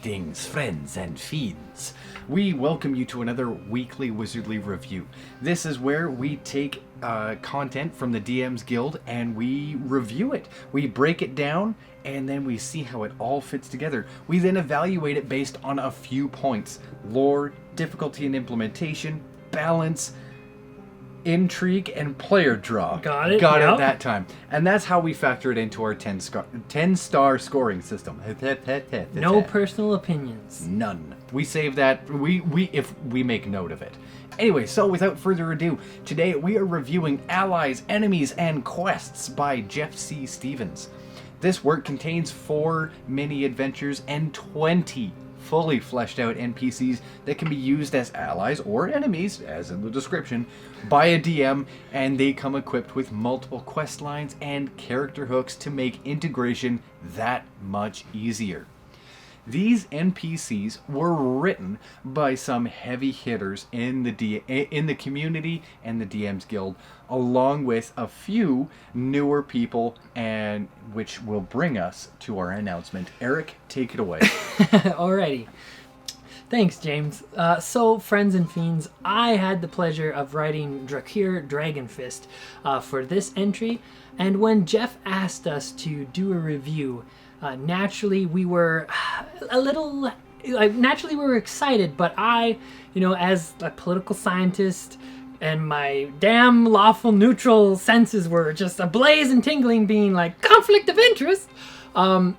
Greetings, friends and fiends. We welcome you to another weekly Wizardly Review. This is where we take content from the DMs Guild and we review it. We break it down and then we see how it all fits together. We then evaluate it based on a few points: lore, difficulty and implementation, balance, intrigue, and player draw. Got it that time. And that's how we factor it into our 10-star scoring system. No personal opinions. None. We save that if we make note of it. Anyway, so without further ado, today we are reviewing Allies, Enemies, and Quests by Jeff C. Stevens. This work contains 4 mini adventures and 20 fully fleshed out NPCs that can be used as allies or enemies, as in the description, by a DM, and they come equipped with multiple quest lines and character hooks to make integration that much easier. These NPCs were written by some heavy hitters in the community and the DMs Guild, along with a few newer people, and which will bring us to our announcement. Eric, take it away. Alrighty. Thanks, James. So, friends and fiends, I had the pleasure of writing Drakir Dragonfist for this entry, and when Jeff asked us to do a review, naturally we were naturally we were excited, but I, as a political scientist, and my damn lawful neutral senses were just ablaze and tingling, being like, conflict of interest.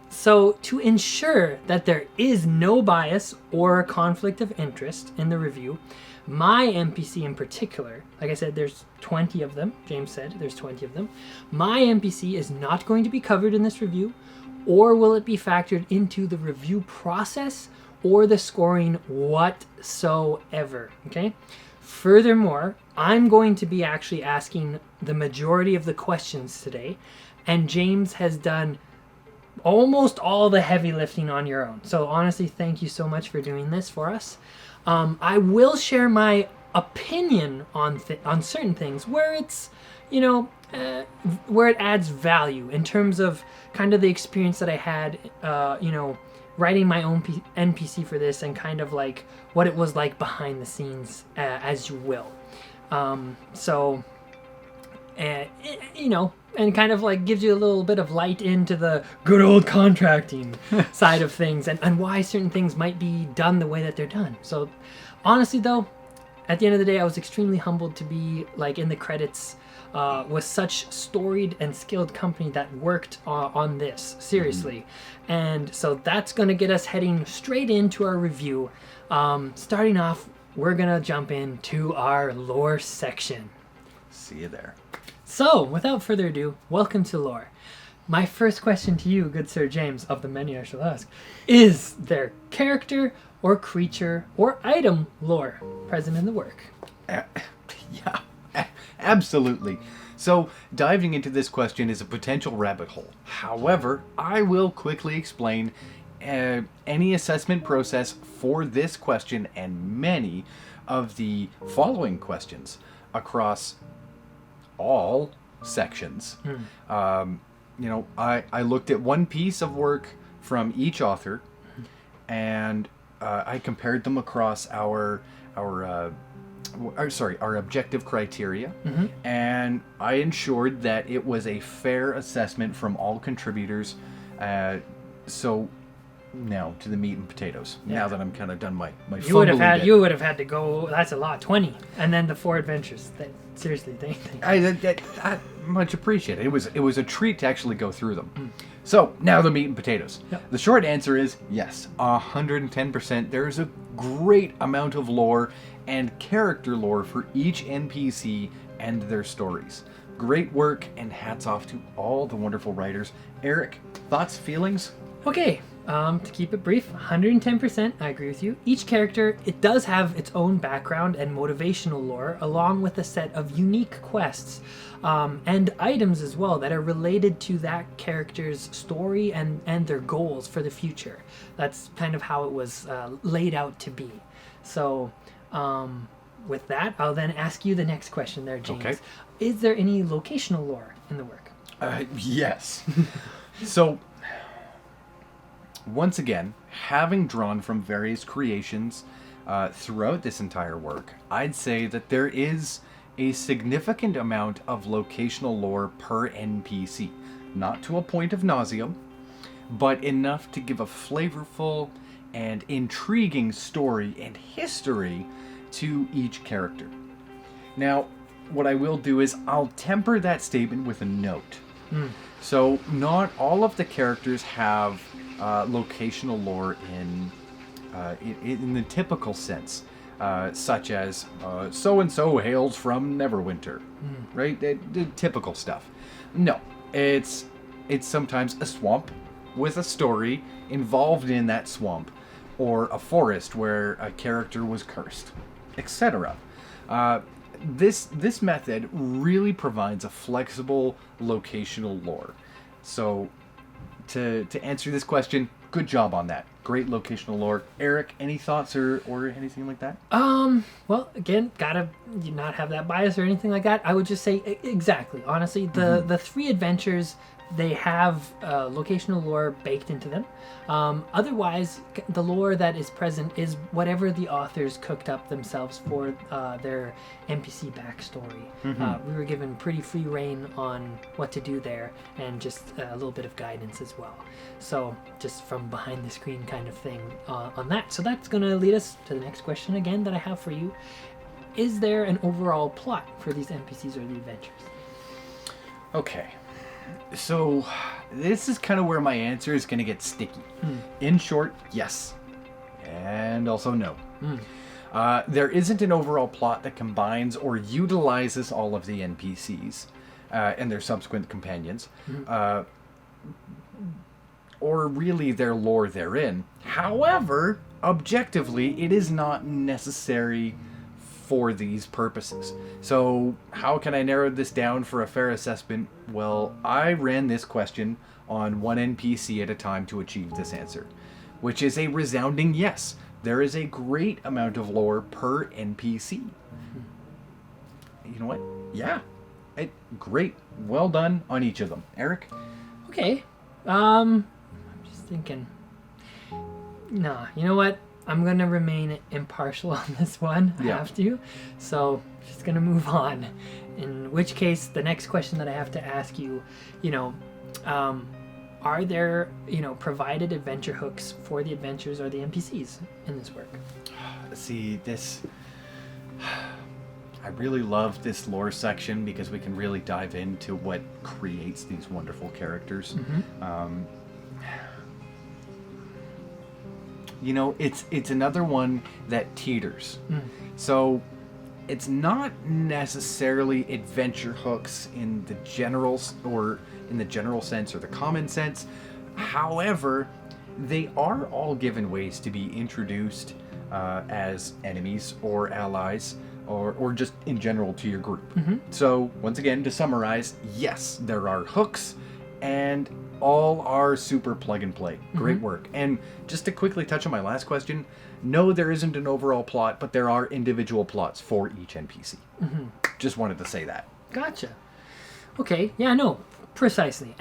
So to ensure that there is no bias or conflict of interest in the review, my NPC in particular, like I said, there's 20 of them. James said there's 20 of them. My NPC is not going to be covered in this review, or will it be factored into the review process or the scoring whatsoever, okay? Furthermore, I'm going to be actually asking the majority of the questions today, and James has done almost all the heavy lifting on your own. So honestly, thank you so much for doing this for us. I will share my opinion on certain things where it's, where it adds value in terms of kind of the experience that I had, writing my own NPC for this, and kind of like what it was like behind the scenes, as you will. And kind of like gives you a little bit of light into the good old contracting side of things, and why certain things might be done the way that they're done. So honestly though, at the end of the day, I was extremely humbled to be like in the credits with such storied and skilled company that worked on this, seriously. And so that's going to get us heading straight into our review. Starting off, we're going to jump into our lore section. See you there. So, without further ado, welcome to lore. My first question to you, good Sir James, of the many I shall ask, is there character or creature or item lore present in the work? Yeah, absolutely. So, diving into this question is a potential rabbit hole. However, I will quickly explain any assessment process for this question and many of the following questions across all sections. I looked at one piece of work from each author, and I compared them across our objective criteria, and I ensured that it was a fair assessment from all contributors. So now to the meat and potatoes. Yeah. Now that I'm kind of done my you would have had to go. That's a lot, 20, and then the 4 adventures. Seriously, thank you. I much appreciate it. It was a treat to actually go through them. So now the meat and potatoes. Yep. The short answer is yes, 110%. There is a great amount of lore and character lore for each NPC and their stories. Great work, and hats off to all the wonderful writers. Eric, thoughts, feelings? Okay. To keep it brief, 110%, I agree with you. Each character, it does have its own background and motivational lore, along with a set of unique quests and items as well that are related to that character's story and their goals for the future. That's kind of how it was laid out to be. So, with that, I'll then ask you the next question there, James. Okay. Is there any locational lore in the work? Yes. So, once again, having drawn from various creations throughout this entire work, I'd say that there is a significant amount of locational lore per NPC. Not to a point of nauseam, but enough to give a flavorful and intriguing story and history to each character. Now, what I will do is I'll temper that statement with a note. So, not all of the characters have locational lore in the typical sense, such as so-and-so hails from Neverwinter, right? The typical stuff. No, it's sometimes a swamp with a story involved in that swamp, or a forest where a character was cursed, etc. This method really provides a flexible locational lore. So, to answer this question, good job on that. Great locational lore. Eric, any thoughts or anything like that? Well, again, gotta not have that bias or anything like that. I would just say exactly. Honestly, the 3 adventures, they have locational lore baked into them. Otherwise, the lore that is present is whatever the authors cooked up themselves for their NPC backstory. We were given pretty free reign on what to do there, and just a little bit of guidance as well. So, just from behind the screen kind of thing on that. So that's going to lead us to the next question again that I have for you. Is there an overall plot for these NPCs or the adventures? Okay. So, this is kind of where my answer is going to get sticky. In short, yes. And also no. There isn't an overall plot that combines or utilizes all of the NPCs and their subsequent companions, or really their lore therein. However, objectively, it is not necessary for these purposes. So how can I narrow this down for a fair assessment? Well, I ran this question on one NPC at a time to achieve this answer, which is a resounding yes. There is a great amount of lore per NPC. You know what? Yeah. Great. Well done on each of them. Eric? Okay. I'm just thinking. Nah, you know what? I'm going to remain impartial on this one. I have to. So, just going to move on. In which case, the next question that I have to ask you, are there, provided adventure hooks for the adventures or the NPCs in this work? See, I really love this lore section because we can really dive into what creates these wonderful characters. It's another one that teeters. So it's not necessarily adventure hooks in the general sense or the common sense. However, they are all given ways to be introduced as enemies or allies or just in general to your group. So once again, to summarize, yes, there are hooks and all are super plug and play. Great work. And just to quickly touch on my last question, no, there isn't an overall plot, but there are individual plots for each NPC. Just wanted to say that. Gotcha. Okay, yeah, no, precisely.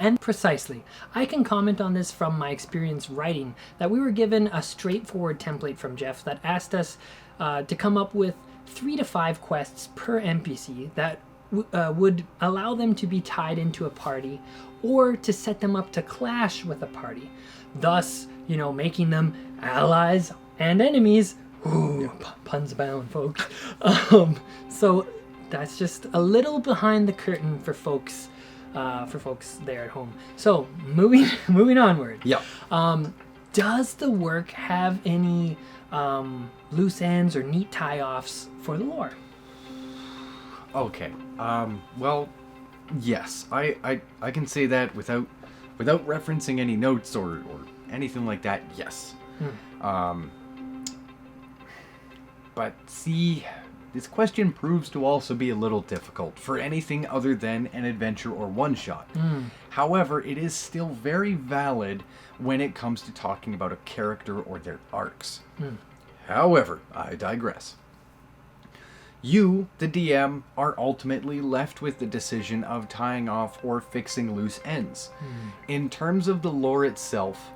I can comment on this from my experience writing, that we were given a straightforward template from Jeff that asked us to come up with 3 to 5 quests per NPC that would allow them to be tied into a party or to set them up to clash with a party, thus, making them allies and enemies. Ooh, puns abound, folks. So that's just a little behind the curtain for folks there at home. So moving onward. Yeah. Does the work have any loose ends or neat tie-offs for the lore? Okay. Well, yes. I can say that without referencing any notes or anything like that. Yes. But see, this question proves to also be a little difficult for anything other than an adventure or one-shot. However, it is still very valid when it comes to talking about a character or their arcs. However, I digress. You, the DM, are ultimately left with the decision of tying off or fixing loose ends. In terms of the lore itself,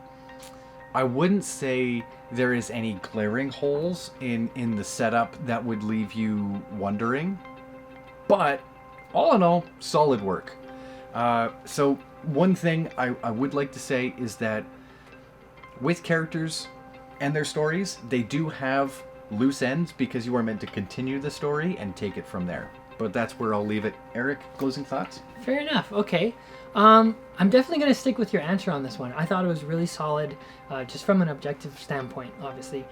I wouldn't say there is any glaring holes in the setup that would leave you wondering. But all in all, solid work. So one thing I would like to say is that with characters and their stories, they do have loose ends because you are meant to continue the story and take it from there. But that's where I'll leave it. Eric, closing thoughts? Fair enough. Okay. I'm definitely going to stick with your answer on this one. I thought it was really solid, just from an objective standpoint, obviously.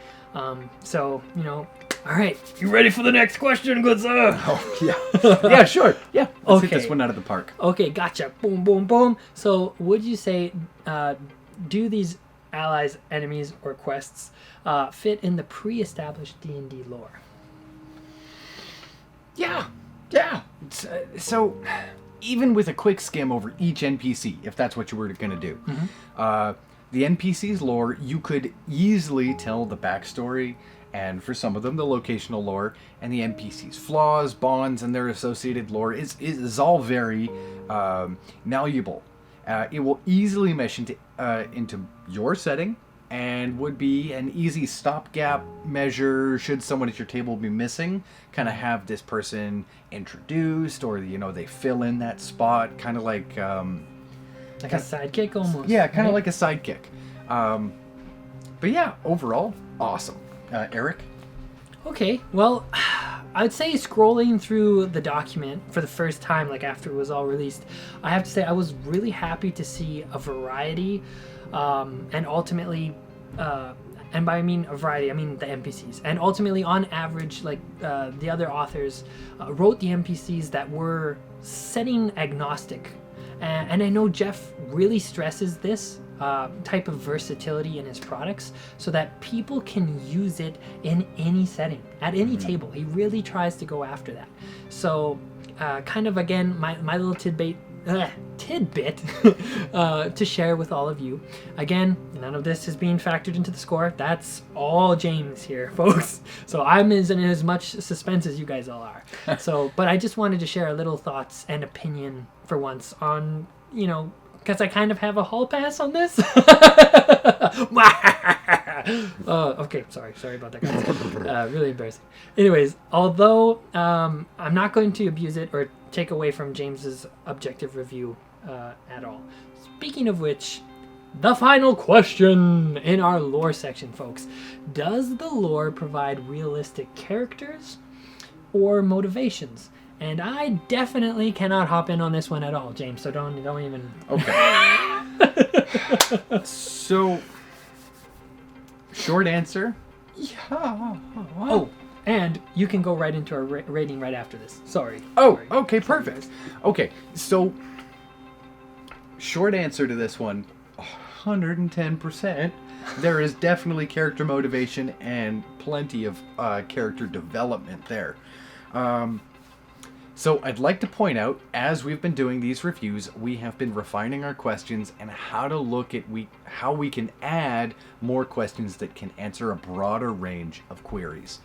So, all right. You ready for the next question, good sir? Oh, yeah. Yeah, sure. Yeah. Let's hit Okay. this one out of the park. Okay, gotcha. Boom, boom, boom. So, would you say, do these allies, enemies, or quests fit in the pre-established D&D lore? Yeah. So, even with a quick skim over each NPC, if that's what you were going to do, the NPC's lore, you could easily tell the backstory, and for some of them, the locational lore, and the NPC's flaws, bonds, and their associated lore is all very malleable. It will easily mesh into your setting, and would be an easy stopgap measure should someone at your table be missing. Kind of have this person introduced, or they fill in that spot, kind of like a sidekick almost. Yeah, kind of like a sidekick. But yeah, overall, awesome. Eric? Okay, well, I'd say scrolling through the document for the first time, like after it was all released, I have to say I was really happy to see a variety, and ultimately, and by I mean a variety, I mean the NPCs. And ultimately, on average, like the other authors wrote the NPCs that were setting agnostic. And I know Jeff really stresses this type of versatility in his products so that people can use it in any setting, at any table. He really tries to go after that. So kind of, again, my little tidbit to share with all of you. Again, none of this is being factored into the score. That's all James here, folks. So I'm in as much suspense as you guys all are. But I just wanted to share a little thoughts and opinion for once on, because I kind of have a hall pass on this. Okay, sorry about that, guys. Really embarrassing. Anyways, although I'm not going to abuse it or take away from James's objective review at all. Speaking of which, the final question in our lore section, folks. Does the lore provide realistic characters or motivations? And I definitely cannot hop in on this one at all, James, so don't even... Okay. So, short answer, yeah. Oh, and you can go right into our rating right after this. Sorry. Okay, perfect. Okay, so, short answer to this one, 110%. There is definitely character motivation and plenty of character development there. So I'd like to point out, as we've been doing these reviews, we have been refining our questions and how to look at how we can add more questions that can answer a broader range of queries.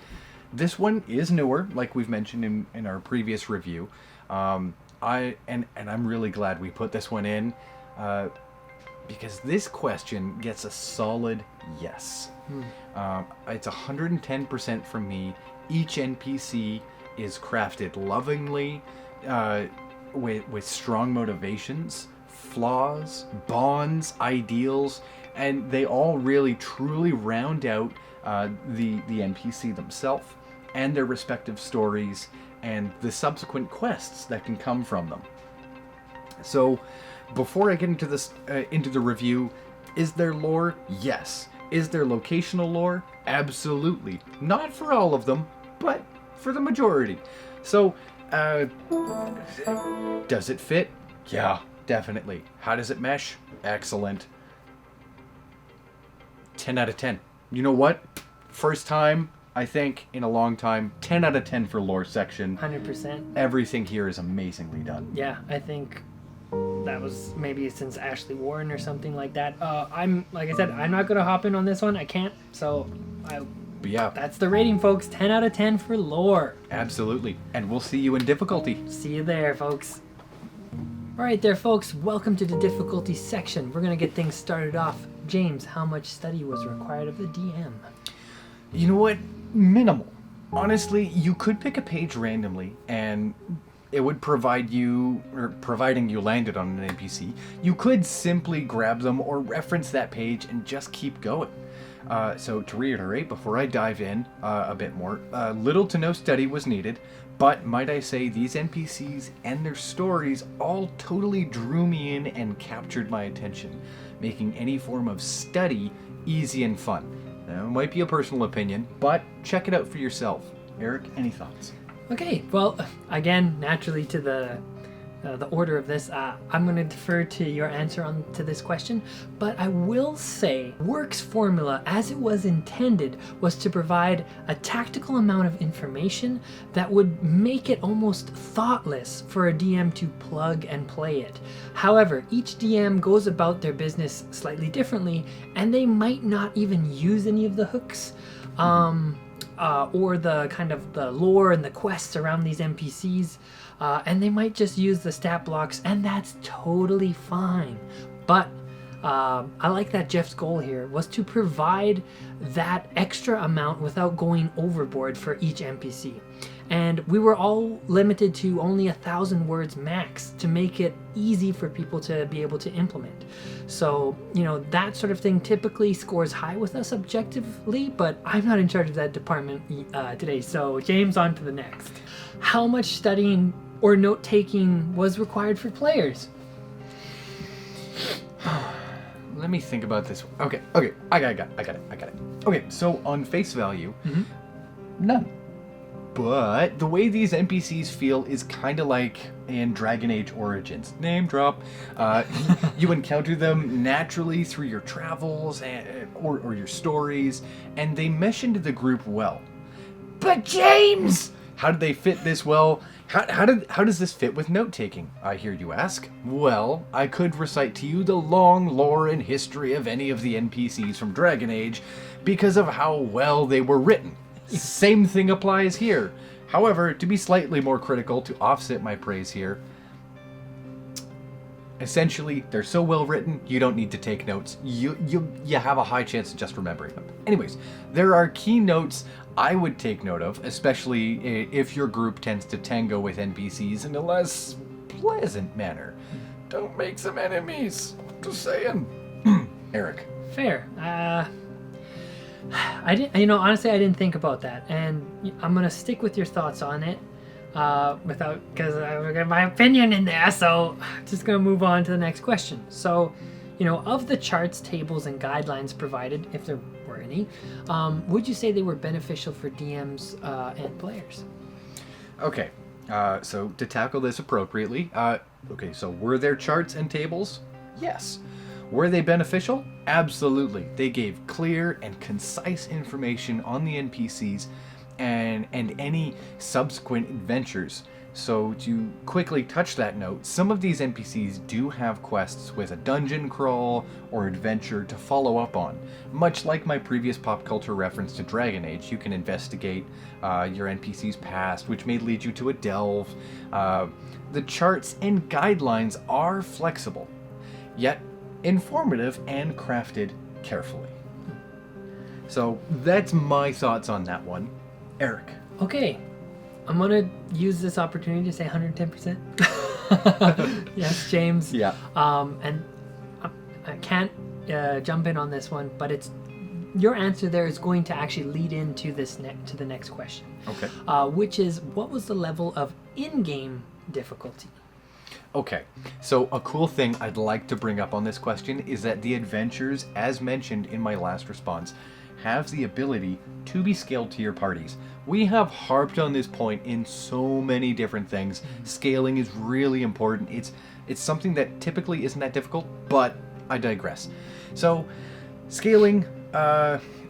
This one is newer, like we've mentioned in our previous review. I'm really glad we put this one in, because this question gets a solid yes. It's 110% from me. Each NPC is crafted lovingly, with strong motivations, flaws, bonds, ideals, and they all really truly round out the NPC themselves and their respective stories and the subsequent quests that can come from them. So, before I get into this into the review, is there lore? Yes. Is there locational lore? Absolutely. Not for all of them, but for the majority. So, does it fit? Yeah, definitely. How does it mesh? Excellent. 10 out of 10. You know what? First time, I think, in a long time. 10 out of 10 for lore section. 100%. Everything here is amazingly done. Yeah, I think that was maybe since Ashley Warren or something like that. Like I said, I'm not going to hop in on this one. I can't. So, But yeah, that's the rating, folks. 10 out of 10 for lore. absolutely. And we'll see you in difficulty. See you there, folks. All right there, folks. Welcome to the difficulty section. We're going to get things started off James, how much study was required of the DM? You know what? Minimal. Honestly, you could pick a page randomly and it would provide you, or providing you landed on an NPC, you could simply grab them or reference that page and just keep going. So to reiterate, before I dive in a bit more, little to no study was needed, but might I say these NPCs and their stories all totally drew me in and captured my attention, making any form of study easy and fun. Now, it might be a personal opinion, but check it out for yourself. Eric, any thoughts? Okay, well, again, naturally to the order of this, I'm going to defer to your answer to this question, but I will say Work's formula, as it was intended, was to provide a tactical amount of information that would make it almost thoughtless for a DM to plug and play it. However, each DM goes about their business slightly differently, and they might not even use any of the hooks. Or the kind of the lore and the quests around these NPCs, and they might just use the stat blocks, and that's totally fine. But I like that Jeff's goal here was to provide that extra amount without going overboard for each NPC. And we were all limited to only 1,000 words max to make it easy for people to be able to implement. So, that sort of thing typically scores high with us objectively, but I'm not in charge of that department today. So, James, on to the next. How much studying or note-taking was required for players? Let me think about this. Okay, I got it. Okay, so on face value, none. But the way these NPCs feel is kind of like in Dragon Age Origins. Name drop. You encounter them naturally through your travels or your stories, and they mesh into the group well. But James! How did they fit this well? How does this fit with note-taking, I hear you ask? Well, I could recite to you the long lore and history of any of the NPCs from Dragon Age because of how well they were written. Same thing applies here. However, to be slightly more critical, to offset my praise here, essentially, they're so well written, you don't need to take notes. You have a high chance of just remembering them. Anyways, there are key notes I would take note of, especially if your group tends to tango with NPCs in a less pleasant manner. Don't make some enemies. Just saying. Eric. Fair. I didn't. Honestly, I didn't think about that, and I'm gonna stick with your thoughts on it, because I've got my opinion in there. So, just gonna move on to the next question. So, of the charts, tables, and guidelines provided, if there were any, would you say they were beneficial for DMs and players? Okay, so to tackle this appropriately, so were there charts and tables? Yes. Were they beneficial? Absolutely. They gave clear and concise information on the NPCs and any subsequent adventures. So to quickly touch that note, some of these NPCs do have quests with a dungeon crawl or adventure to follow up on. Much like my previous pop culture reference to Dragon Age, you can investigate your NPC's past, which may lead you to a delve. The charts and guidelines are flexible, yet informative and crafted carefully. So that's my thoughts on that one. Eric. Okay, I'm gonna use this opportunity to say 110%. Yes, James. Yeah. And I can't jump in on this one, but it's your answer there is going to actually lead into to the next question. Okay. Which is, what was the level of in-game difficulty? Okay, so a cool thing I'd like to bring up on this question is that the adventures, as mentioned in my last response, have the ability to be scaled to your parties. We have harped on this point in so many different things. Scaling is really important. It's something that typically isn't that difficult, but I digress. So, scaling,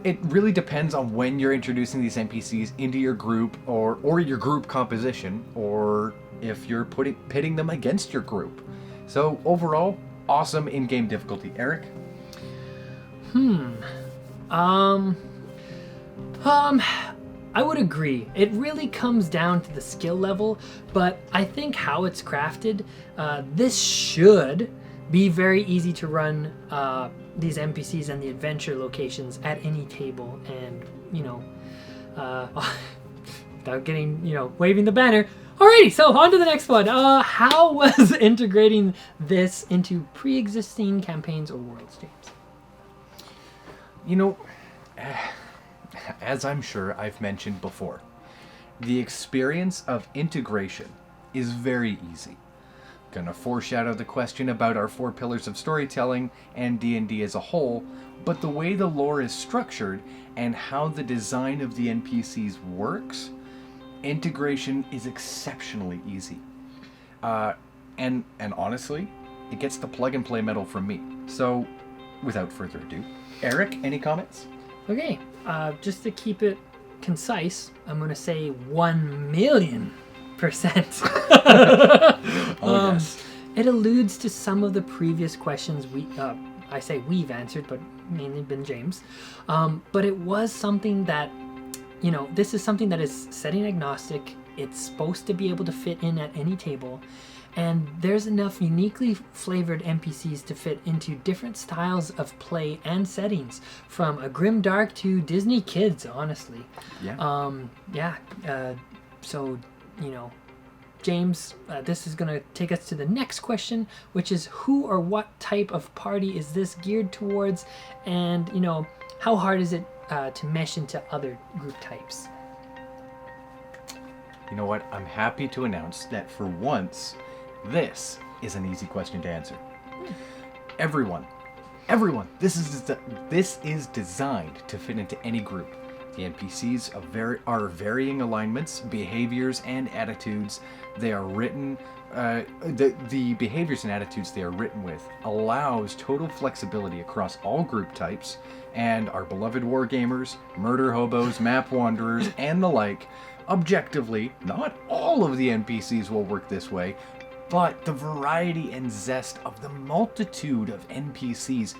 it really depends on when you're introducing these NPCs into your group or your group composition, or if you're pitting them against your group. So overall, awesome in-game difficulty. Eric? I would agree. It really comes down to the skill level, but I think how it's crafted, this should be very easy to run these NPCs and the adventure locations at any table. And, without getting, waving the banner. Alrighty, so on to the next one. How was integrating this into pre-existing campaigns or worlds, James? As I'm sure I've mentioned before, the experience of integration is very easy. Gonna foreshadow the question about our 4 pillars of storytelling and D&D as a whole, but the way the lore is structured and how the design of the NPCs works, integration is exceptionally easy. And honestly, it gets the plug and play medal from me. So, without further ado, Eric, any comments? Okay, just to keep it concise, I'm going to say 1,000,000%. Yes. It alludes to some of the previous questions we've answered, but mainly been James. But it was something that, this is something that is setting agnostic. It's supposed to be able to fit in at any table. And there's enough uniquely flavored NPCs to fit into different styles of play and settings, from a grim dark to Disney kids, honestly. Yeah. So, James, this is going to take us to the next question, which is who or what type of party is this geared towards? And, how hard is it to mesh into other group types? You know what? I'm happy to announce that for once, this is an easy question to answer. Everyone, this is designed to fit into any group. The NPCs are varying alignments, behaviors, and attitudes. They are written. The behaviors and attitudes they are written with allows total flexibility across all group types, and our beloved wargamers, murder hobos, map wanderers, and the like. Objectively, not all of the NPCs will work this way, but the variety and zest of the multitude of NPCs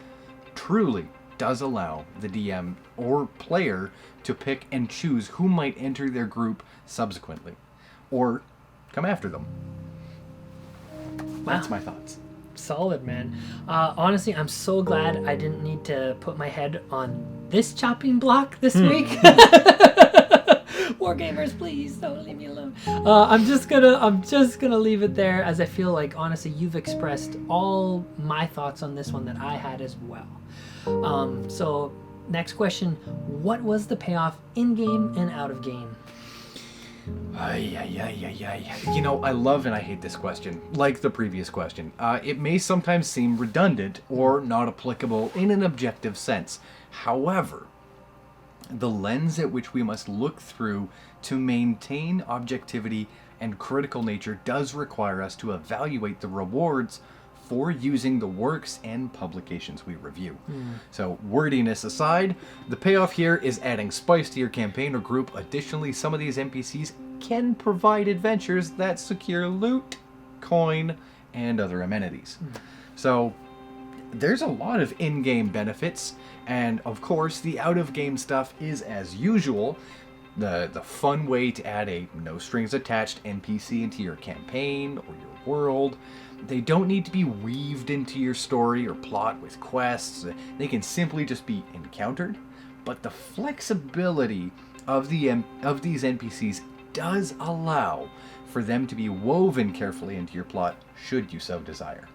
truly does allow the DM or player to pick and choose who might enter their group subsequently, or come after them. Wow. That's my thoughts. Solid, man. Honestly, I'm so glad I didn't need to put my head on this chopping block this week. Wargamers, please don't leave me alone. I'm just gonna leave it there, as I feel like honestly you've expressed all my thoughts on this one that I had as well. So next question: what was the payoff in game and out of game? I love and I hate this question, like the previous question. It may sometimes seem redundant or not applicable in an objective sense. However, the lens at which we must look through to maintain objectivity and critical nature does require us to evaluate the rewards for using the works and publications we review. So, wordiness aside, the payoff here is adding spice to your campaign or group. Additionally, some of these NPCs can provide adventures that secure loot, coin, and other amenities. So, there's a lot of in-game benefits, and of course, the out-of-game stuff is, as usual, the fun way to add a no-strings-attached NPC into your campaign or your world. They don't need to be weaved into your story or plot with quests. They can simply just be encountered. But the flexibility of these NPCs does allow for them to be woven carefully into your plot, should you so desire.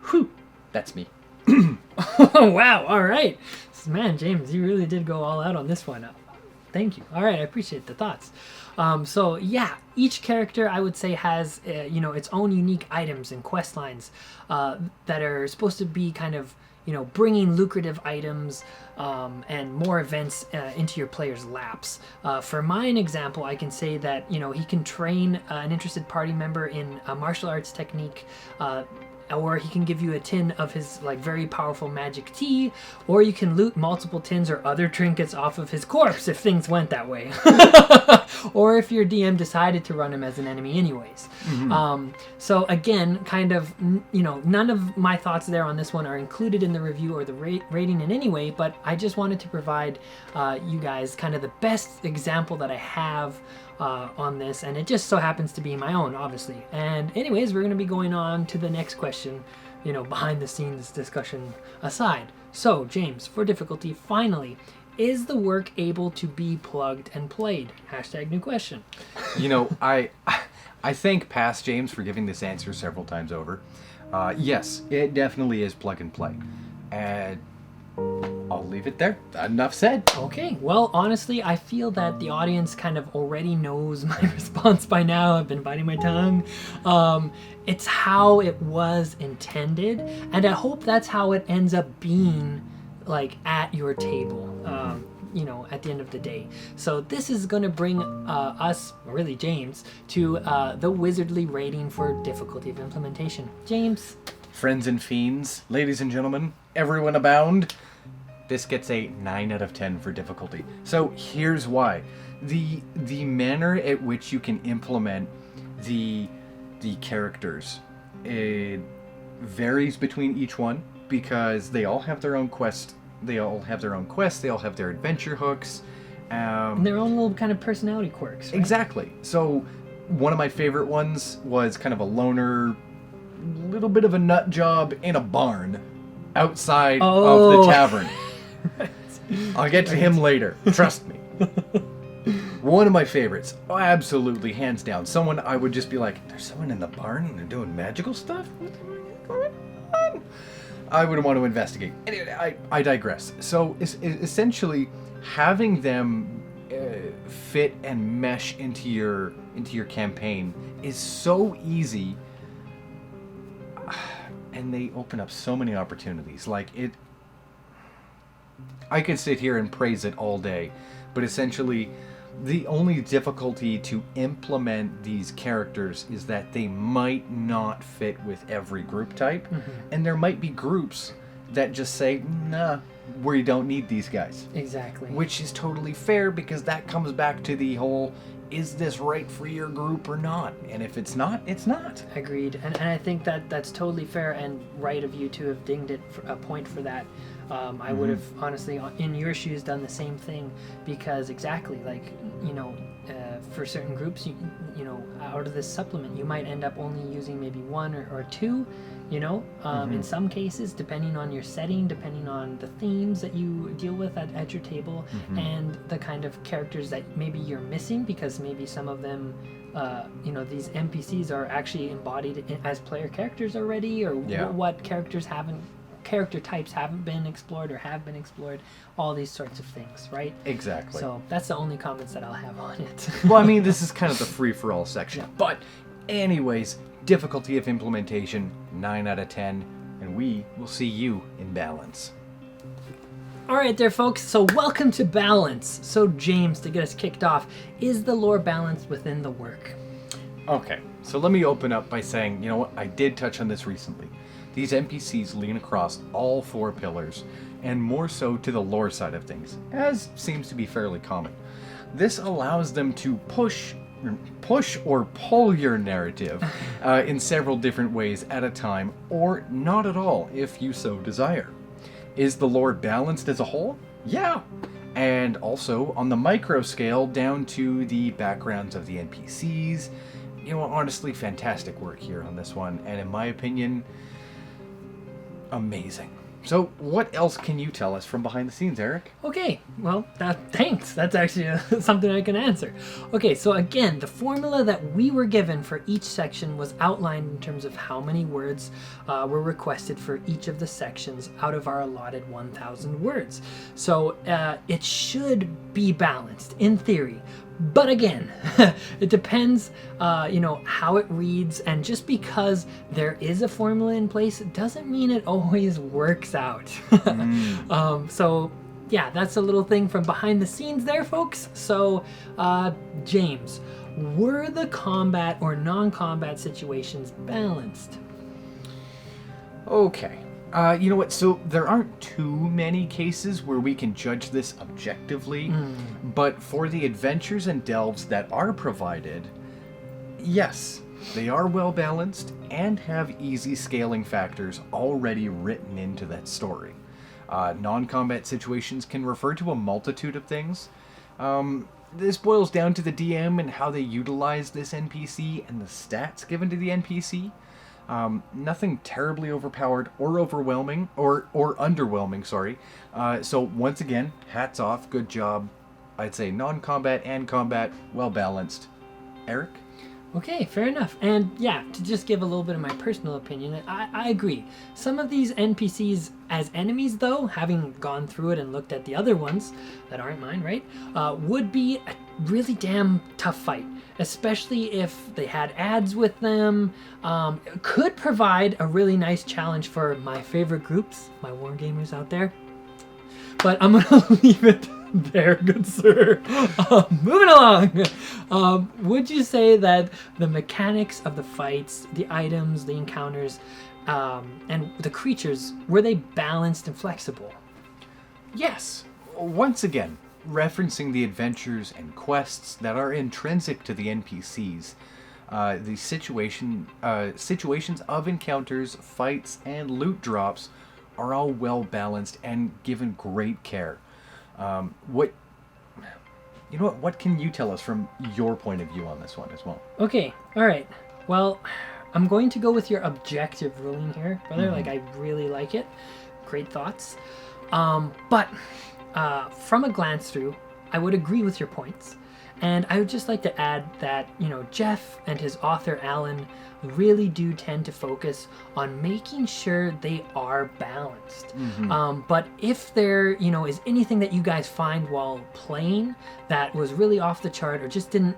Whew, that's me. Oh, wow, all right. Man, James, you really did go all out on this one. Thank you. All right, I appreciate the thoughts. So yeah, each character I would say has its own unique items and quest lines that are supposed to be kind of bringing lucrative items and more events into your player's laps. For mine example, I can say that he can train an interested party member in a martial arts technique. Or he can give you a tin of his very powerful magic tea, or you can loot multiple tins or other trinkets off of his corpse if things went that way. Or if your DM decided to run him as an enemy anyways. So again, kind of, none of my thoughts there on this one are included in the review or the rating in any way, but I just wanted to provide you guys kind of the best example that I have on this, and it just so happens to be my own, obviously. And anyways, we're going to be going on to the next question, behind the scenes discussion aside. So, James, for difficulty, finally, is the work able to be plugged and played? Hashtag new question. You know, I thank past James for giving this answer several times over. Yes, it definitely is plug and play. And I'll leave it there. Enough said. Okay, well, honestly, I feel that the audience kind of already knows my response by now. I've been biting my tongue. It's how it was intended, and I hope that's how it ends up being, like, at your table, you know, at the end of the day. So this is going to bring us, really James, to the wizardly rating for difficulty of implementation. James? Friends and fiends, ladies and gentlemen, everyone abound. This gets a 9 out of 10 for difficulty. So here's why. The manner at which you can implement the characters, it varies between each one because they all have their own quest. They all have their adventure hooks. And their own little kind of personality quirks, right? Exactly. So one of my favorite ones was kind of a loner, little bit of a nut job in a barn outside of the tavern. Right. I'll get to him later. Trust me. One of my favorites. Oh, absolutely, hands down. Someone I would just be like, there's someone in the barn and they're doing magical stuff? What's going on? I would want to investigate. Anyway, I digress. So essentially, having them fit and mesh into your campaign is so easy, and they open up so many opportunities. Like it, I could sit here and praise it all day, but essentially, the only difficulty to implement these characters is that they might not fit with every group type, and there might be groups that just say, nah, we don't need these guys. Exactly. Which is totally fair, because that comes back to the whole, is this right for your group or not? And if it's not, it's not. Agreed. And I think that that's totally fair and right of you to have dinged it for a point for that. I would have honestly, in your shoes, done the same thing, because exactly, like, you know, for certain groups, you know, out of this supplement, you might end up only using maybe one or two, you know, in some cases, depending on your setting, depending on the themes that you deal with at your table, and the kind of characters that maybe you're missing, because maybe some of them, you know, these NPCs are actually embodied as player characters already, or what character types haven't been explored or have been explored, all these sorts of things, right? Exactly. So that's the only comments that I'll have on it. Well, I mean, this is kind of the free-for-all section. Yeah. But anyways, difficulty of implementation, 9 out of 10, and we will see you in balance. All right there, folks, so welcome to Balance. So James, to get us kicked off, is the lore balanced within the work? Okay, so let me open up by saying, you know what, I did touch on this recently. These NPCs lean across all 4 pillars, and more so to the lore side of things, as seems to be fairly common. This allows them to push or pull your narrative in several different ways at a time, or not at all if you so desire. Is the lore balanced as a whole? Yeah! And also on the micro scale down to the backgrounds of the NPCs. You know, honestly, fantastic work here on this one, and in my opinion, amazing. So, what else can you tell us from behind the scenes, Eric? Okay, well, thanks. That's actually something I can answer. Okay, so again, the formula that we were given for each section was outlined in terms of how many words were requested for each of the sections out of our allotted 1,000 words. So, it should be balanced, in theory. But again, it depends, you know, how it reads, and just because there is a formula in place doesn't mean it always works out. So yeah, that's a little thing from behind the scenes there, folks. So James, were the combat or non-combat situations balanced? Okay. You know what, so there aren't too many cases where we can judge this objectively, but for the adventures and delves that are provided, yes, they are well balanced and have easy scaling factors already written into that story. Non-combat situations can refer to a multitude of things. This boils down to the DM and how they utilize this NPC and the stats given to the NPC. Nothing terribly overpowered or overwhelming, or underwhelming, sorry. So once again, hats off, good job. I'd say non-combat and combat, well balanced. Eric? Okay, fair enough. And yeah, to just give a little bit of my personal opinion, I agree. Some of these NPCs as enemies, though, having gone through it and looked at the other ones that aren't mine, right, would be a really damn tough fight, especially if they had ads with them. Could provide a really nice challenge for my favorite groups, my wargamers out there. But I'm going to leave it there, good sir. Moving along. Would you say that the mechanics of the fights, the items, the encounters, and the creatures, were they balanced and flexible? Yes. Once again, referencing the adventures and quests that are intrinsic to the NPCs, the situations of encounters, fights, and loot drops are all well balanced and given great care. What can you tell us from your point of view on this one as well? Okay, all right. Well, I'm going to go with your objective ruling here, brother. Like, I really like it. Great thoughts. But from a glance through, I would agree with your points. And I would just like to add that, Jeff and his author, Alan, really do tend to focus on making sure they are balanced. But if there, is anything that you guys find while playing that was really off the chart or just didn't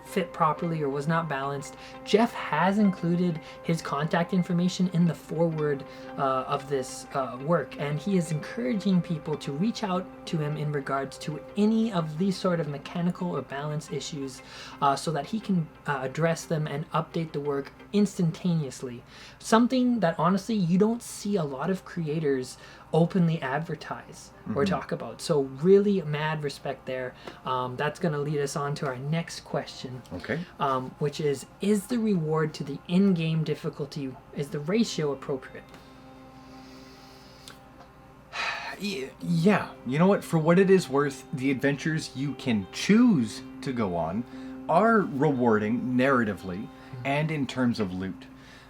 fit properly or was not balanced, Jeff has included his contact information in the foreword of this work, and he is encouraging people to reach out to him in regards to any of these sort of mechanical or balance issues so that he can address them and update the work instantaneously. Something that honestly you don't see a lot of creators openly advertise or talk about. So really mad respect there. That's going to lead us on to our next question. Okay. Which is the reward to the in-game difficulty, is the ratio appropriate? Yeah. You know what? For what it is worth, the adventures you can choose to go on are rewarding narratively and in terms of loot.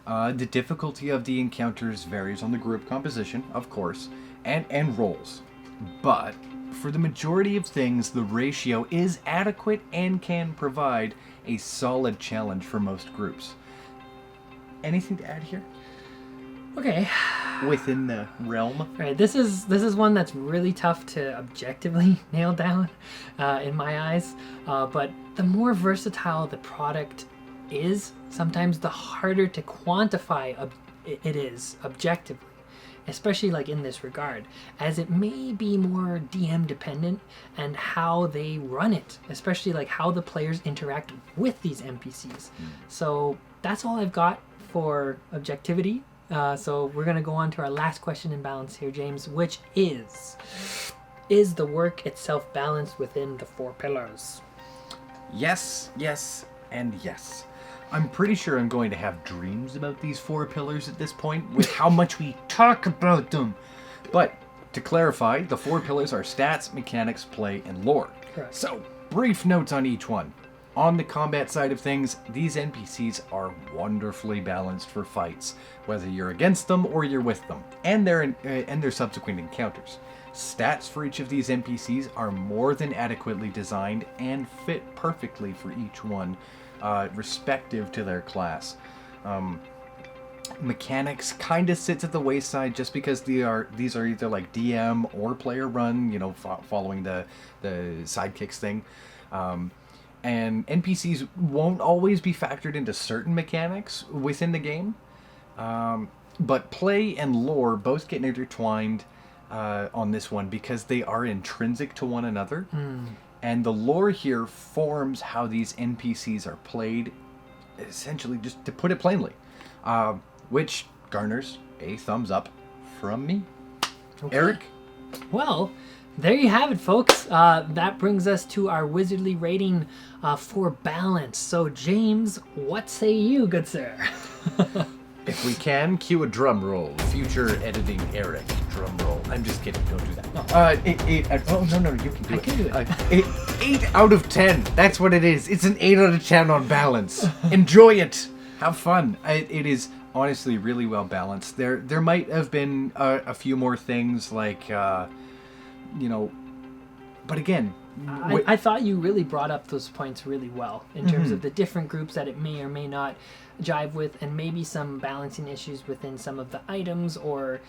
The difficulty of the encounters varies on the group composition, of course, and roles. But for the majority of things, the ratio is adequate and can provide a solid challenge for most groups. Anything to add here? Okay. Within the realm? All right, this is one that's really tough to objectively nail down in my eyes. But the more versatile the product is, sometimes the harder to quantify it is objectively, especially like in this regard, as it may be more DM dependent and how they run it, especially like how the players interact with these NPCs. So that's all I've got for objectivity. So we're going to go on to our last question in balance here, James, which is the work itself balanced within the 4 pillars? Yes, and yes. I'm pretty sure I'm going to have dreams about these 4 pillars at this point with how much we talk about them. But to clarify, the 4 pillars are stats, mechanics, play, and lore. Correct. So, brief notes on each one. On the combat side of things, these NPCs are wonderfully balanced for fights, whether you're against them or you're with them, and their subsequent encounters. Stats for each of these NPCs are more than adequately designed and fit perfectly for each one, respective to their class. Mechanics kind of sits at the wayside just because these are either like DM or player run, following the sidekicks thing. And NPCs won't always be factored into certain mechanics within the game. But play and lore both get intertwined on this one because they are intrinsic to one another. And the lore here forms how these NPCs are played, essentially, just to put it plainly. Which garners a thumbs up from me. Okay. Eric? Well, there you have it, folks. That brings us to our wizardly rating for balance. So, James, what say you, good sir? If we can, cue a drum roll. Future editing Eric. Drum roll. I'm just kidding. Don't do that. No, you can do it. I can do it. 8 out of 10. That's what it is. It's an 8 out of 10 on balance. Enjoy it. have fun. It is honestly really well balanced. There might have been a few more things like, you know, but again, I thought you really brought up those points really well in terms of the different groups that it may or may not jive with, and maybe some balancing issues within some of the items, or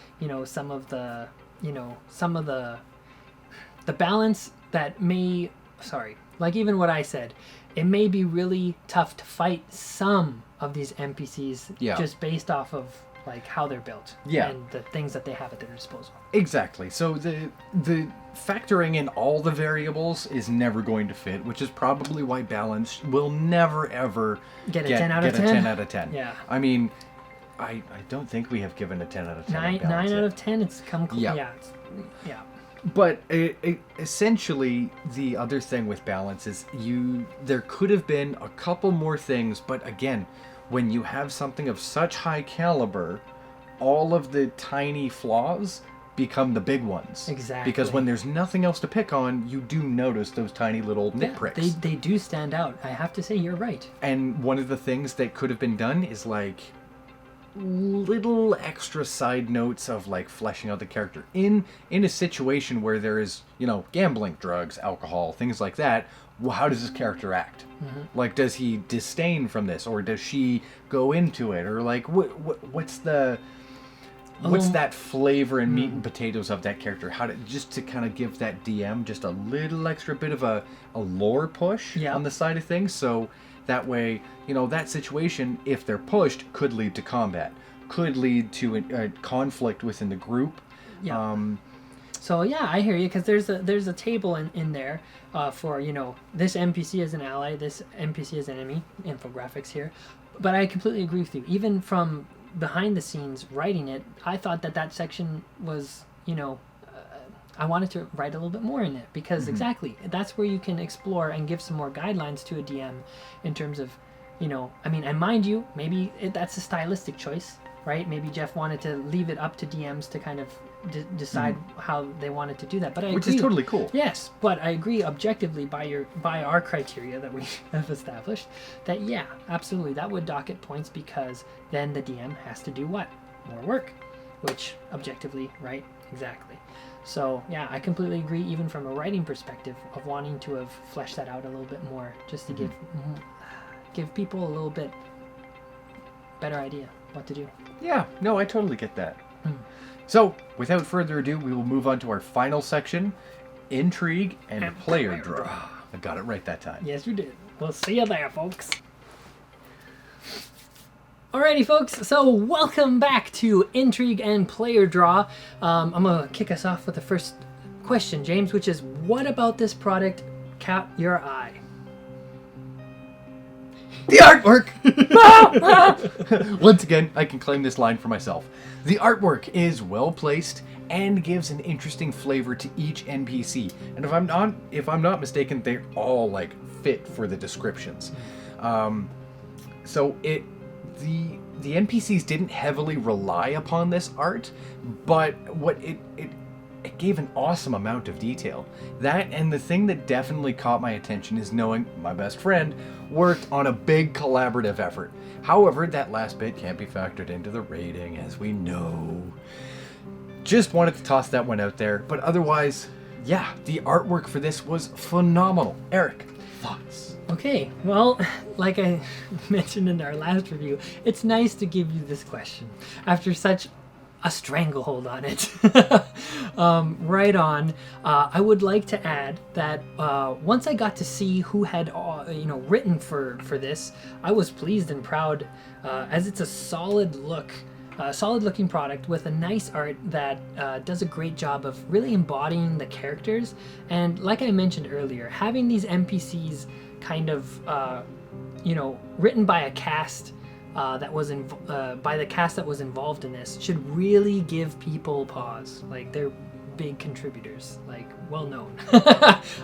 some of the balance that may, like even what I said, it may be really tough to fight some of these NPCs just based off of like how they're built and the things that they have at their disposal. Exactly. So the factoring in all the variables is never going to fit, which is probably why balance will never ever get a 10 out of 10. A 10 out of 10. Yeah. I mean, I don't think we have given a 10 out of 10. 9 out of 10. It's come close. Yeah. But essentially, the other thing with balance is there could have been a couple more things, but again, when you have something of such high caliber, all of the tiny flaws become the big ones. Exactly. Because when there's nothing else to pick on, you do notice those tiny little nitpricks. They do stand out. I have to say, you're right. And one of the things that could have been done is like little extra side notes of like fleshing out the character in a situation where there is, gambling, drugs, alcohol, things like that. Well, how does this character act? Like, does he disdain from this, or does she go into it, or like what's that flavor and meat and potatoes of that character? Just to kind of give that DM just a little extra bit of a lore push on the side of things, so that way, that situation, if they're pushed, could lead to combat, could lead to a conflict within the group. Yeah. So yeah, I hear you, because there's a table in there for this NPC is an ally, this NPC is enemy, infographics here. But I completely agree with you. Even from behind the scenes writing it, I thought that section was I wanted to write a little bit more in it, because exactly, that's where you can explore and give some more guidelines to a DM in terms of, and mind you, maybe that's a stylistic choice, right? Maybe Jeff wanted to leave it up to DMs to kind of decide how they wanted to do that. But I agree. Which is totally cool. Yes, but I agree objectively by our criteria that we have established that, yeah, absolutely, that would dock it points, because then the DM has to do what? More work, which objectively, right? Exactly. So yeah, I completely agree, even from a writing perspective, of wanting to have fleshed that out a little bit more, just to give people a little bit better idea what to do. Yeah, no, I totally get that. So, without further ado, we will move on to our final section, Intrigue and Player Draw. I got it right that time. Yes, you did. We'll see you there, folks. Alrighty, folks, so welcome back to Intrigue and Player Draw. I'm going to kick us off with the first question, James, which is, what about this product caught your eye? The artwork! Once again, I can claim this line for myself. The artwork is well placed and gives an interesting flavor to each NPC. And if I'm not mistaken, they're all like fit for the descriptions. So the NPCs didn't heavily rely upon this art, but what it gave an awesome amount of detail. That, and the thing that definitely caught my attention, is knowing my best friend worked on a big collaborative effort. However, that last bit can't be factored into the rating, as we know. Just wanted to toss that one out there, but otherwise, yeah, the artwork for this was phenomenal. Eric, thoughts? Okay, well, like I mentioned in our last review, it's nice to give you this question after such a stranglehold on it. Right on. I would like to add that once I got to see who had written for this, I was pleased and proud, as it's a solid looking product with a nice art that does a great job of really embodying the characters. And like I mentioned earlier, having these NPCs kind of written by a cast that was by the cast that was involved in this should really give people pause. Like, they're big contributors, like, well known.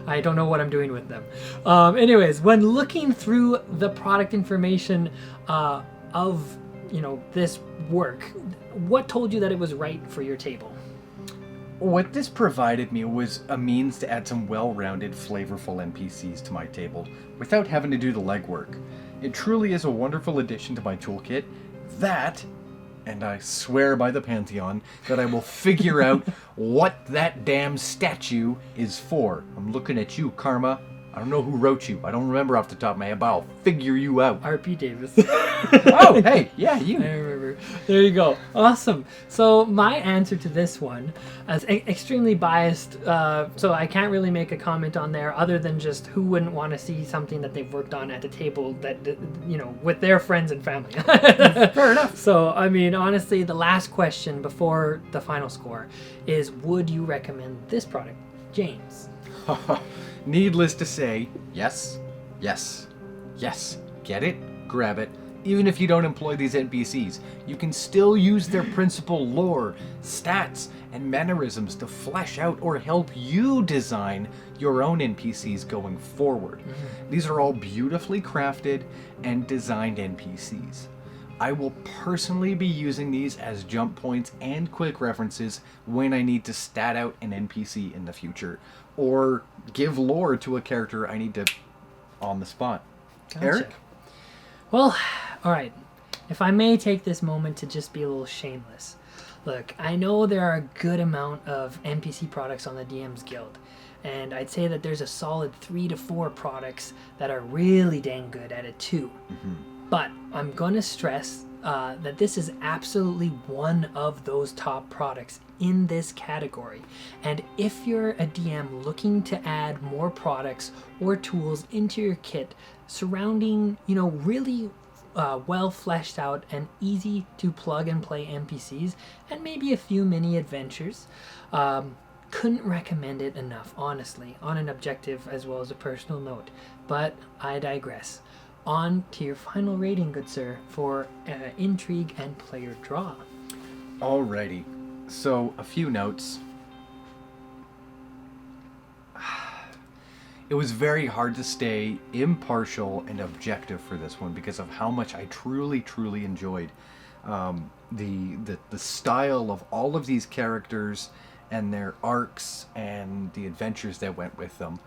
I don't know what I'm doing with them. Anyways, when looking through the product information of this work, what told you that it was right for your table? What this provided me was a means to add some well-rounded, flavorful NPCs to my table without having to do the legwork. It truly is a wonderful addition to my toolkit that, and I swear by the Pantheon, that I will figure out what that damn statue is for. I'm looking at you, Karma. I don't know who wrote you. I don't remember off the top of my head, but I'll figure you out. RP Davis. Oh, hey, yeah, you. I remember. There you go. Awesome. So my answer to this one is extremely biased, so I can't really make a comment on there other than just who wouldn't want to see something that they've worked on at the table that, you know, with their friends and family. Fair enough. So, I mean, honestly, the last question before the final score is, would you recommend this product? James. Needless to say, yes, yes, yes. Get it, grab it. Even if you don't employ these NPCs, you can still use their principal lore, stats, and mannerisms to flesh out or help you design your own NPCs going forward. These are all beautifully crafted and designed NPCs. I will personally be using these as jump points and quick references when I need to stat out an NPC in the future, or give lore to a character I need to on the spot. Gotcha. Eric? Well, all right. If I may take this moment to just be a little shameless. Look, I know there are a good amount of NPC products on the DMs Guild, and I'd say that there's a solid 3 to 4 products that are really dang good at it too. But I'm going to stress that this is absolutely one of those top products in this category. And if you're a DM looking to add more products or tools into your kit surrounding, you know, really well fleshed out and easy to plug and play NPCs and maybe a few mini adventures, couldn't recommend it enough, honestly, on an objective as well as a personal note. But I digress. On to your final rating, good sir, for intrigue and player draw. Alrighty. So, a few notes. It was very hard to stay impartial and objective for this one because of how much I truly enjoyed the style of all of these characters and their arcs and the adventures that went with them.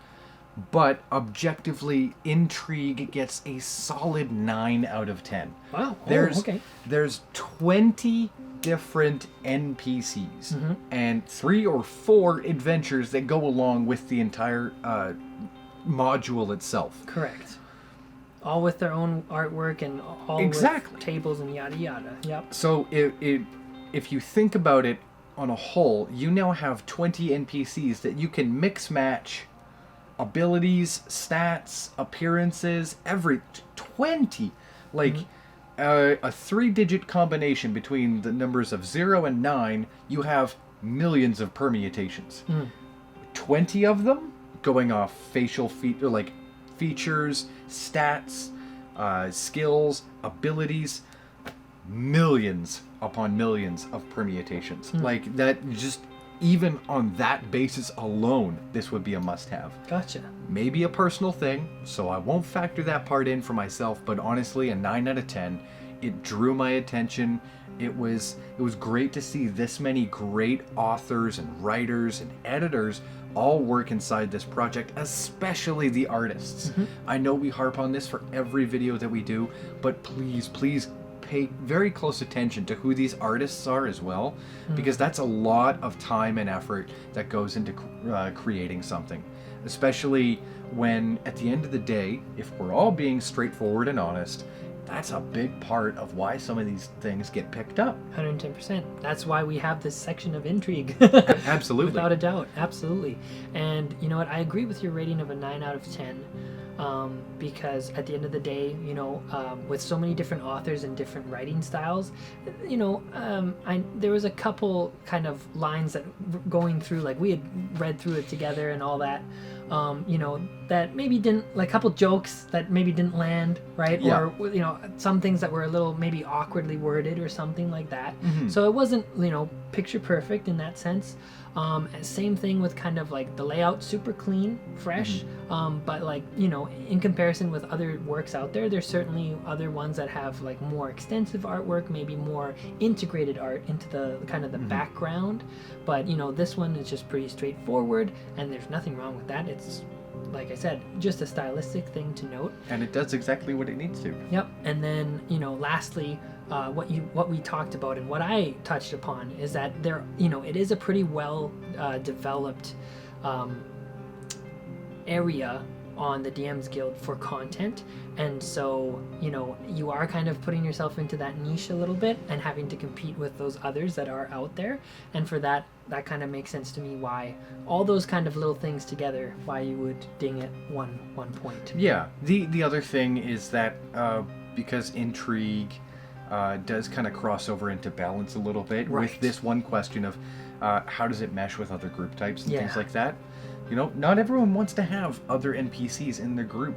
But objectively, intrigue gets a solid 9 out of 10. Wow. Okay. There's 20 different NPCs and 3 or 4 adventures that go along with the entire module itself. Correct. All with their own artwork and all with tables and yada yada. Yep. So if you think about it on a whole, you now have 20 NPCs that you can mix match abilities, stats, appearances, every 20. Like a 3-digit combination between the numbers of 0 and 9, you have millions of permutations. 20 of them going off facial features, stats, skills, abilities, millions upon millions of permutations. Like that, just even on that basis alone, this would be a must-have. Gotcha. Maybe a personal thing, so I won't factor that part in for myself, but honestly, a 9 out of 10. It drew my attention. It was great to see this many great authors and writers and editors all work inside this project, especially the artists. I know we harp on this for every video that we do, but please pay very close attention to who these artists are as well, because that's a lot of time and effort that goes into creating something, especially when at the end of the day, if we're all being straightforward and honest, that's a big part of why some of these things get picked up. 110%. That's why we have this section of intrigue. Absolutely. Without a doubt. Absolutely. And you know what? I agree with your rating of a 9 out of 10. Because at the end of the day, you know, with so many different authors and different writing styles, you know, there was a couple kind of lines that going through, like we had read through it together and all that, that maybe didn't, like a couple jokes that maybe didn't land, right? Yeah. Or, some things that were a little maybe awkwardly worded or something like that. Mm-hmm. So it wasn't, picture perfect in that sense. Same thing with kind of like the layout, super clean, fresh. But in comparison with other works out there, there's certainly other ones that have like more extensive artwork, maybe more integrated art into the kind of the background. But this one is just pretty straightforward, and there's nothing wrong with that. It's, like I said, just a stylistic thing to note. And it does exactly what it needs to. Yep. And then, lastly, what we talked about and what I touched upon is that there, it is a pretty well developed area on the DMs Guild for content, and so you are kind of putting yourself into that niche a little bit and having to compete with those others that are out there, and for that kind of makes sense to me why all those kind of little things together, why you would ding it one point. Yeah. The other thing is that because intrigue does kind of cross over into balance a little bit with this one question of how does it mesh with other group types and things like that. Not everyone wants to have other NPCs in their group.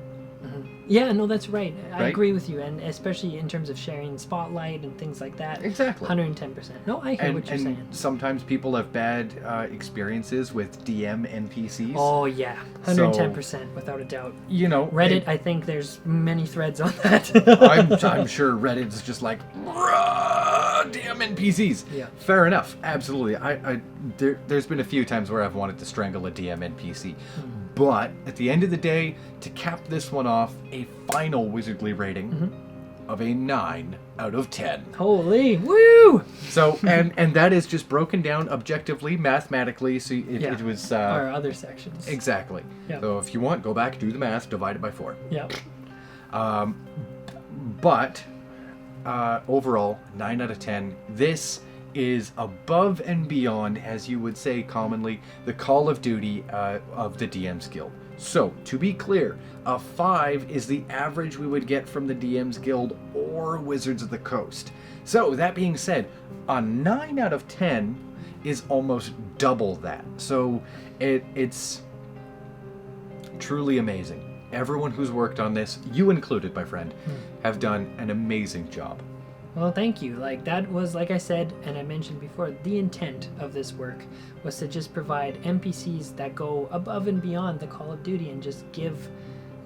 Yeah, no, that's right. I agree with you, and especially in terms of sharing spotlight and things like that. Exactly. 110%. No, I hear what you're saying. Sometimes people have bad experiences with DM NPCs. Oh, yeah. 110%, without a doubt. Reddit, I think there's many threads on that. I'm sure Reddit's just like, DM NPCs. Yeah. Fair enough. Absolutely. There's been a few times where I've wanted to strangle a DM NPC. But at the end of the day, to cap this one off, a final wizardly rating of a 9 out of 10. Holy woo! So and that is just broken down objectively, mathematically. So it was our other sections. Exactly. Yep. So if you want, go back, do the math, divide it by 4. Yep. But overall, 9 out of 10. This is above and beyond, as you would say commonly, the Call of Duty of the DMs Guild. So, to be clear, a 5 is the average we would get from the DMs Guild or Wizards of the Coast. So, that being said, a 9 out of 10 is almost double that. So, it's truly amazing. Everyone who's worked on this, you included, my friend, have done an amazing job. Well, thank you. That was, like I said, and I mentioned before, the intent of this work was to just provide NPCs that go above and beyond the Call of Duty and just give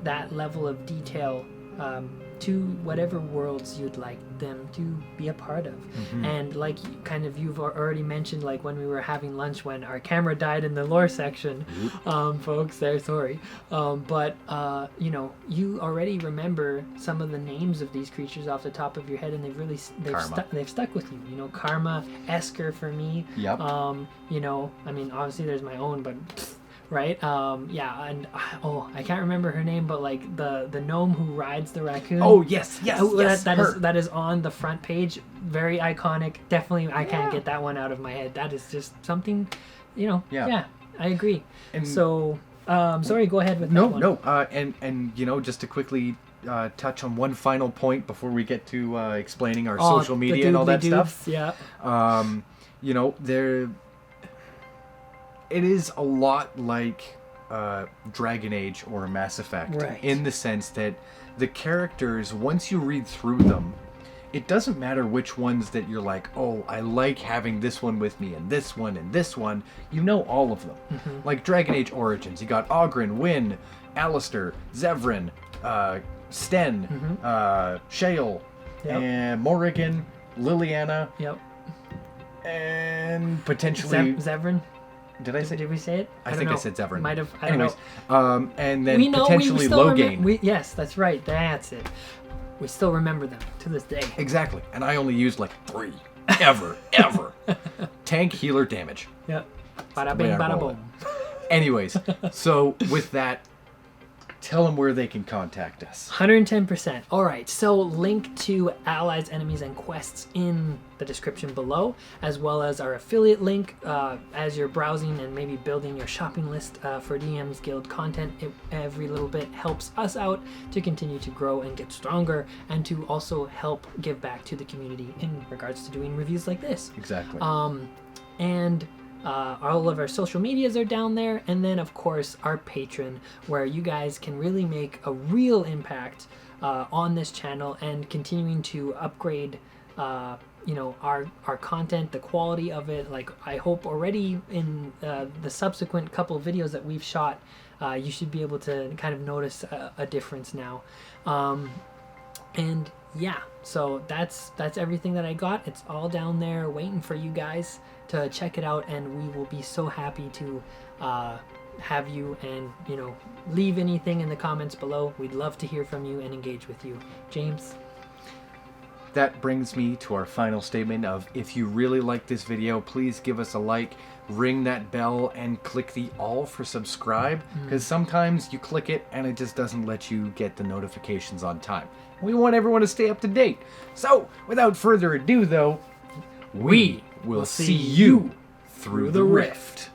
that level of detail to whatever worlds you'd like them to be a part of. And you've already mentioned, when we were having lunch when our camera died in the lore section, folks, there, sorry. But you already remember some of the names of these creatures off the top of your head, and they've stuck with you. Karma, Esker for me. Yep. Obviously there's my own, but right? And I can't remember her name, but the gnome who rides the raccoon. Oh yes, that is on the front page. Very iconic. Definitely, I can't get that one out of my head. That is just something, Yeah, I agree. And so, sorry, go ahead with that one. No. And just to quickly touch on one final point before we get to explaining our social media and all that stuff. Yeah. It is a lot like Dragon Age or Mass Effect, in the sense that the characters, once you read through them, it doesn't matter which ones that you're like, oh, I like having this one with me and this one and this one. You know all of them. Like Dragon Age Origins, you got Oghren, Wynn, Alistair, Zevran, Sten, Shale, and Morrigan, Liliana. Yep. And potentially Zevran. Did I say? Did we say it? I think I said Zevran. Might have. Anyways, and then potentially Loghain. Yes, that's right. That's it. We still remember them to this day. Exactly. And I only used 3. Ever. Tank, healer, damage. Yep. Bada bing, bada boom. Anyways, so with that, tell them where they can contact us. 110%. All right, so link to allies, enemies, and quests in the description below, as well as our affiliate link as you're browsing and maybe building your shopping list for DM's Guild content. Every little bit helps us out to continue to grow and get stronger, and to also help give back to the community in regards to doing reviews like this. Exactly. And All of our social medias are down there, and then of course our Patreon, where you guys can really make a real impact on this channel and continuing to upgrade our content, the quality of it. Like, I hope already in the subsequent couple of videos that we've shot, you should be able to kind of notice a difference now. And yeah, so that's everything that I got. It's all down there waiting for you guys to check it out, and we will be so happy to have you, and leave anything in the comments below. We'd love to hear from you and engage with you. James? That brings me to our final statement of, if you really like this video, please give us a like, ring that bell, and click the all for subscribe, because sometimes you click it and it just doesn't let you get the notifications on time. We want everyone to stay up to date. So, without further ado though, we will see you through the rift.